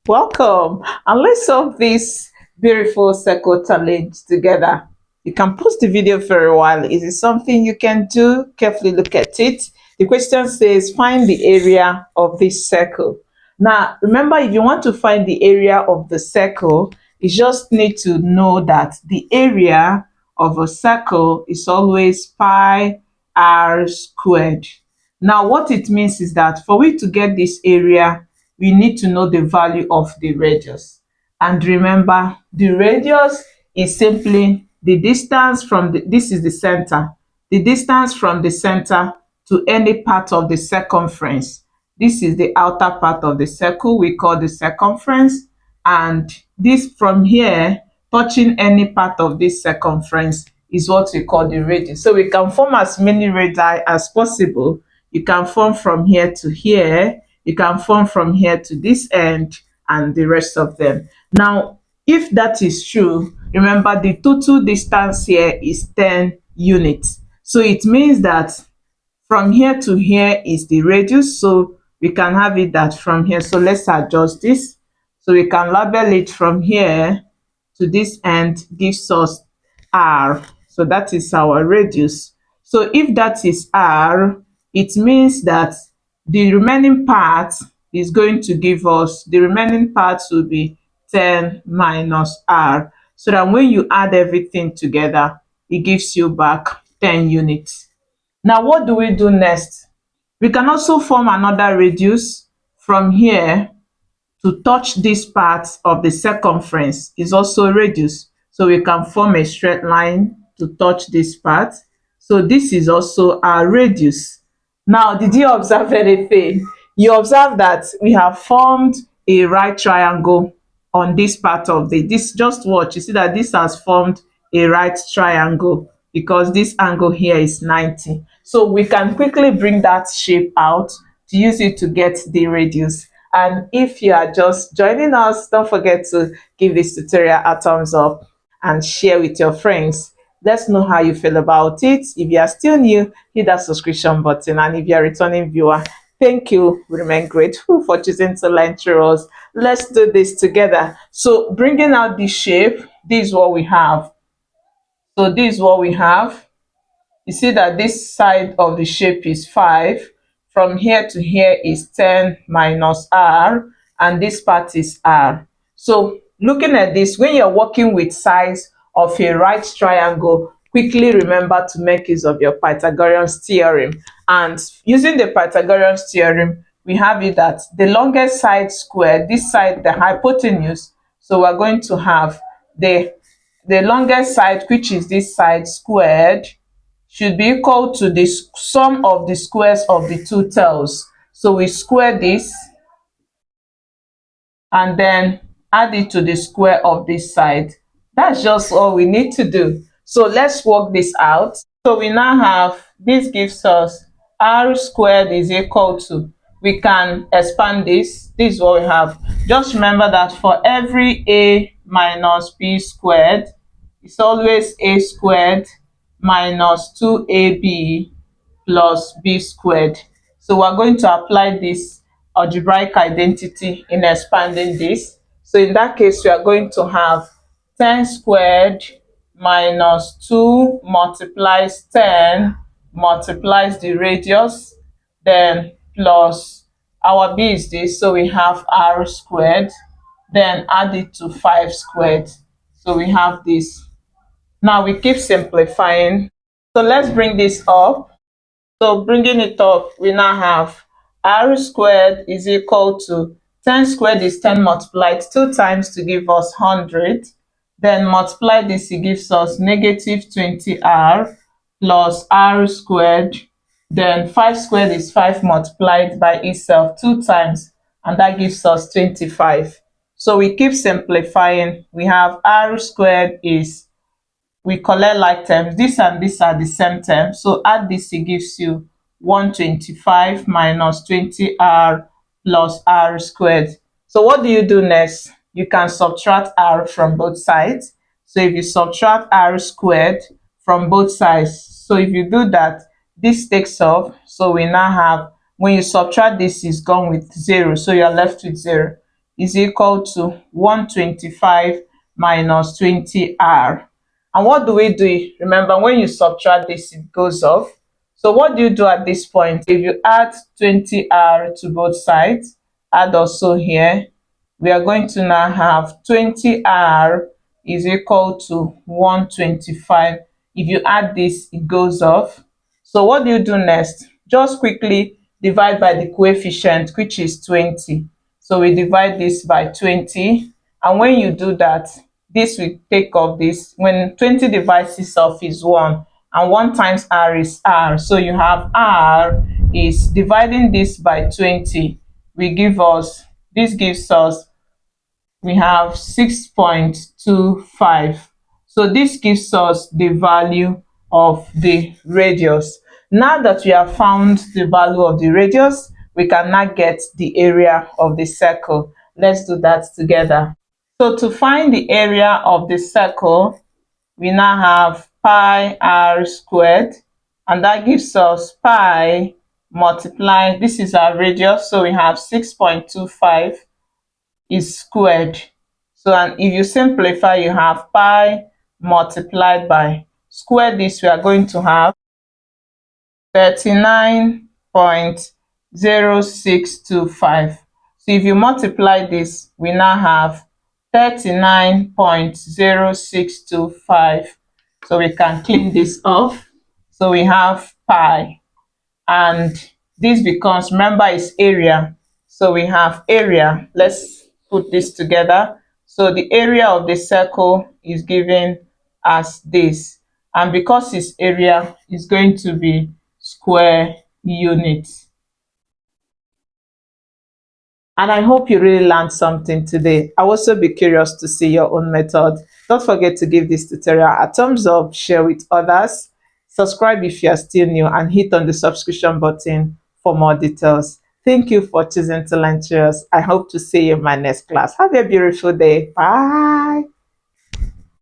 Welcome, and let's solve this beautiful circle challenge together. You can pause the video for a while. Is it something you can do? Carefully look at it. The question says find the area of this circle. Now remember, if you want to find the area of the circle, you just need to know that the area of a circle is always pi r squared. Now what it means is that for we to get this area, we need to know the value of the radius. And remember, the radius is simply the distance from this is the center, the distance from the center to any part of the circumference. This is the outer part of the circle we call the circumference, and this from here touching any part of this circumference is what we call the radius. So we can form as many radii as possible. You can form from here to here, you can form from here to this end, and the rest of them. Now, if that is true, remember the total distance here is 10 units. So it means that from here to here is the radius. So we can have it that from here. So let's adjust this. So we can label it from here to this end gives us r. So that is our radius. So if that is r, it means that the remaining part is going to give us, the remaining part will be 10 minus r. So that when you add everything together, it gives you back 10 units. Now what do we do next? We can also form another radius from here to touch this part of the circumference is also a radius. So we can form a straight line to touch this part. So this is also our radius. Now, did you observe anything? You observe that we have formed a right triangle on this part of this. Just watch, you see that this has formed a right triangle because this angle here is 90. So we can quickly bring that shape out to use it to get the radius. And if you are just joining us, don't forget to give this tutorial a thumbs up and share with your friends. Let's know how you feel about it. If you are still new, hit that subscription button. And if you are a returning viewer, thank you. We remain grateful for choosing to learn through us. Let's do this together. So bringing out the shape, this is what we have. So this is what we have. You see that this side of the shape is 5. From here to here is 10 minus r, and this part is r. So looking at this, when you're working with sides of a right triangle, quickly remember to make use of your Pythagorean's theorem. And using the Pythagorean's theorem, we have it that the longest side squared, this side, the hypotenuse, so we're going to have the longest side, which is this side squared, should be equal to the sum of the squares of the two tails. So we square this and then add it to the square of this side. That's just all we need to do. So let's work this out. So we now have, this gives us r squared is equal to, we can expand this. This is what we have. Just remember that for every a minus b squared, it's always a squared minus 2ab plus b squared. So we're going to apply this algebraic identity in expanding this. So in that case, we are going to have 10 squared minus 2 multiplies 10 multiplies the radius, then plus our b is this, so we have r squared, then add it to 5 squared. So we have this. Now we keep simplifying. So let's bring this up. So bringing it up, we now have r squared is equal to 10 squared is 10 multiplied 2 times to give us 100. Then multiply this, it gives us negative 20r plus r squared. Then 5 squared is 5 multiplied by itself 2 times, and that gives us 25. So we keep simplifying. We have r squared is, we collect like terms, this and this are the same term, so add this, it gives you 125 minus 20r plus r squared. So what do you do next? You can subtract r from both sides. So if you subtract r squared from both sides, so if you do that, this takes off. So we now have, when you subtract this, is gone with 0, so you're left with 0. is equal to 125 minus 20r. And what do we do? Remember, when you subtract this, it goes off. So what do you do at this point? If you add 20r to both sides, add also here, we are going to now have 20r is equal to 125. If you add this, it goes off. So what do you do next? Just quickly divide by the coefficient, which is 20. So we divide this by 20. And when you do that, this will take off this. When 20 divides this off is 1. And 1 times r is r. So you have r is dividing this by 20. This gives us, we have 6.25. So this gives us the value of the radius. Now that we have found the value of the radius, we can now get the area of the circle. Let's do that together. So to find the area of the circle, we now have pi r squared, and that gives us pi multiply, this is our radius, so we have 6.25 is squared. So, and if you simplify, you have pi multiplied by square this, we are going to have 39.0625. So if you multiply this, we now have 39.0625. So we can clean this off. So we have pi, and this becomes, remember, it's area. So we have area. Let's put this together. So the area of the circle is given as this. And because its area is going to be square units. And I hope you really learned something today. I'll also be curious to see your own method. Don't forget to give this tutorial a thumbs up, share with others, subscribe if you are still new, and hit on the subscription button for more details. Thank you for choosing to learn to us. I hope to see you in my next class. Have a beautiful day. Bye.